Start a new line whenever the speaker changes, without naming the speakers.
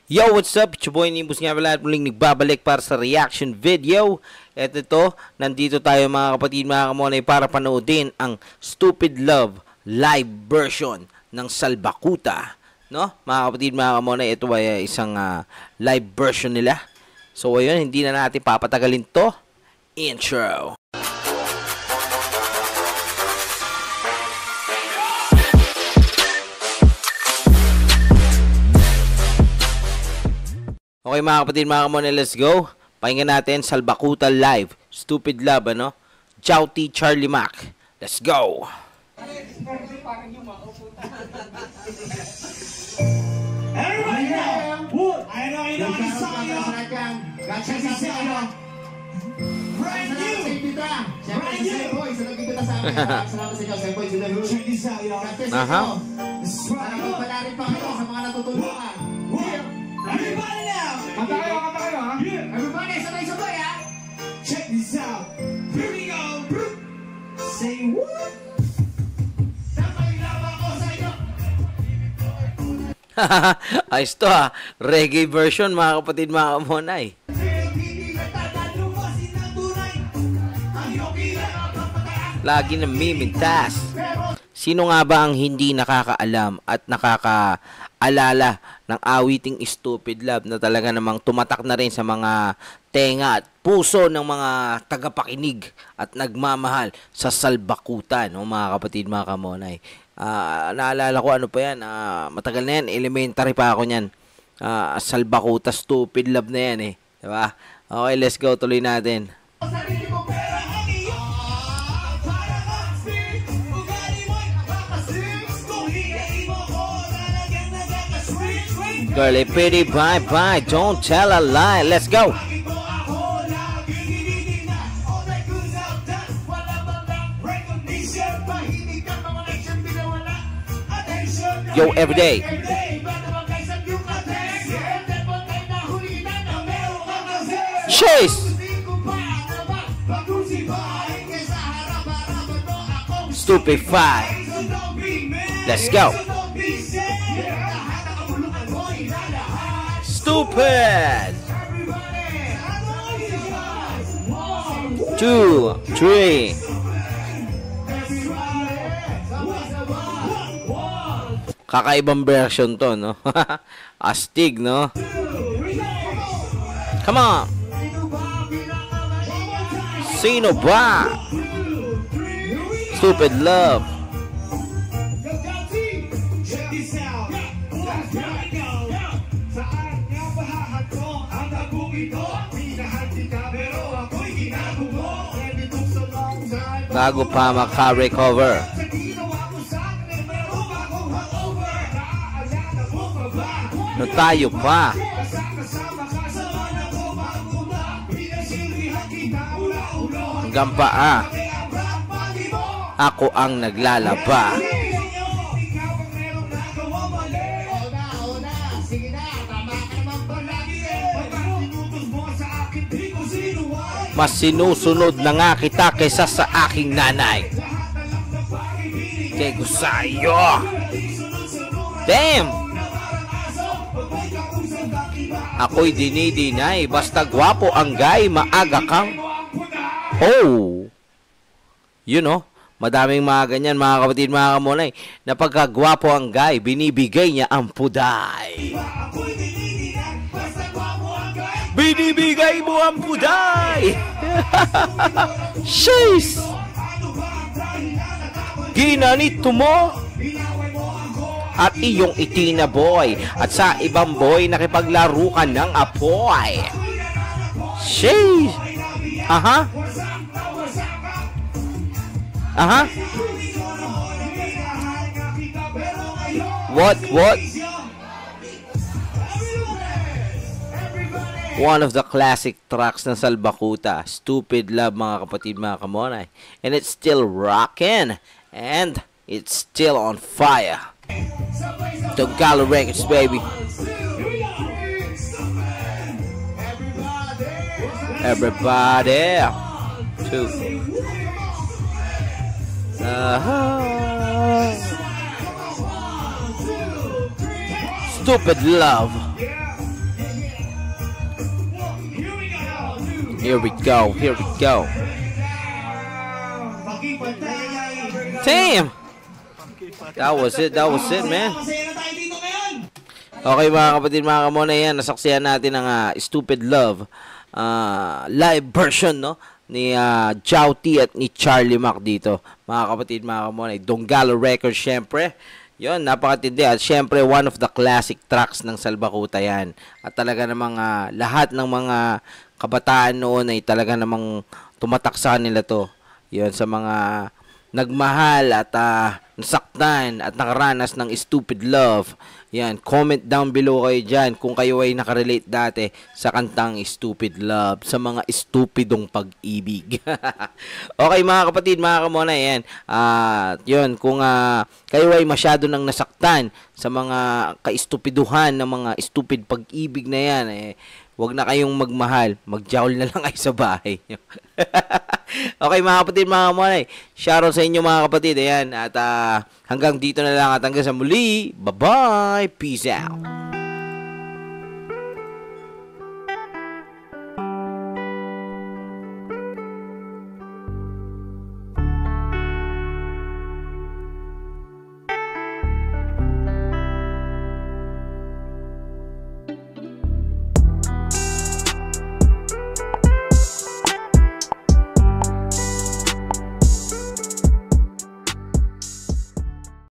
Yo, what's up? It's your boy Nimbus nga pala at muling nagbabalik para sa reaction video. At ito, nandito tayo mga kapatid, mga kamonay, para panoodin ang Stupid Love live version ng Salbakuta. No? Mga kapatid, mga kamonay, ito ay isang live version nila. So ayun, hindi na natin papatagalin to. Intro. Okay mga kapatid, mga kamonay, let's go. Pakinggan natin Salbakuta live, Stupid Love, ano? Chowty Charlie Mac. Let's go.
Everybody now. I know I saw you. Check this out. Brand new. Brand new. Check this out, y'all. Everybody now. Kanta kayo, ha? Everybody, sabay-sabay, ha? Check this out. Here we go. Say what? Sabay lava ko sa iyo.
Ayos to ha. Reggae version mga kapatid, mga kamonay. Lagi na mimintas. Sino nga ba ang hindi nakakaalam at nakakaalala ng awiting Stupid Love na talaga namang tumatak na rin sa mga tenga at puso ng mga tagapakinig at nagmamahal sa Salbakuta, no, mga kapatid, mga kamonay. Naalala ko, ano pa yan, matagal na yan, elementary pa ako niyan. Salbakuta, Stupid Love na yan, eh. Diba? Okay, let's go, tuloy natin. Girlie pretty, bye bye, don't tell a lie, let's go. Yo, everyday. Chase. Stupefy. Let's go. Stupid. 2, 3. Kakaibang version to, no? Astig, no? Come on. Sino ba? Stupid Love. Bago pa maka-recover. No, tayo pa. Hanggang paa. Ako ang naglalaba. Mas sinusunod na nga kita kaysa sa aking nanay. Kaya ko sa'yo. Damn! Ako'y dinidinay. Basta gwapo ang guy, maaga kang... Oh! You know, madaming mga ganyan, mga kapatid, mga kamonay, na pagkagwapo ang guy, binibigay niya ang puday. Binibigay mo ang puday! Sheesh! Ginanito mo at iyong itinaboy at sa ibang boy nakipaglaro ka ng apoy. Sheesh! Aha! Aha! What? One of the classic tracks ng Salbakuta, Stupid Love, mga kapatid, mga kamonay. And it's still rockin'. And it's still on fire. Tagalog Records, baby. Everybody. 2. Stupid Love. Here we go. Here we go.
Pakipatay.
Damn! That was it, man.
Masaya na tayo dito ngayon.
Okay mga kapatid, mga kamona, yan, nasaksihan natin ang Stupid Love live version, no? Ni Jowty at ni Charlie Mac dito. Mga kapatid, mga kamona, Donggala Records, syempre. Yon, napakatindi. At syempre, one of the classic tracks ng Salbakuta yan. At talaga namang lahat ng mga kabataan noon ay talaga namang tumatak sa kanila to. Yon, sa mga nagmahal at nasaktan at nakaranas ng stupid love. Yan, comment down below kayo dyan kung kayo ay nakarelate dati sa kantang Stupid Love, sa mga estupidong pag-ibig. Okay mga kapatid, mga kamona, yan. Yun, kung kayo ay masyado nang nasaktan sa mga kaistupiduhan ng mga stupid pag-ibig na yan, wag na kayong magmahal. Magjawl na lang kayo sa bahay nyo. Okay mga kapatid, mga kamona, shoutout sa inyo mga kapatid. Ayan, at hanggang dito na lang at hanggang sa muli. Bye-bye. Peace out.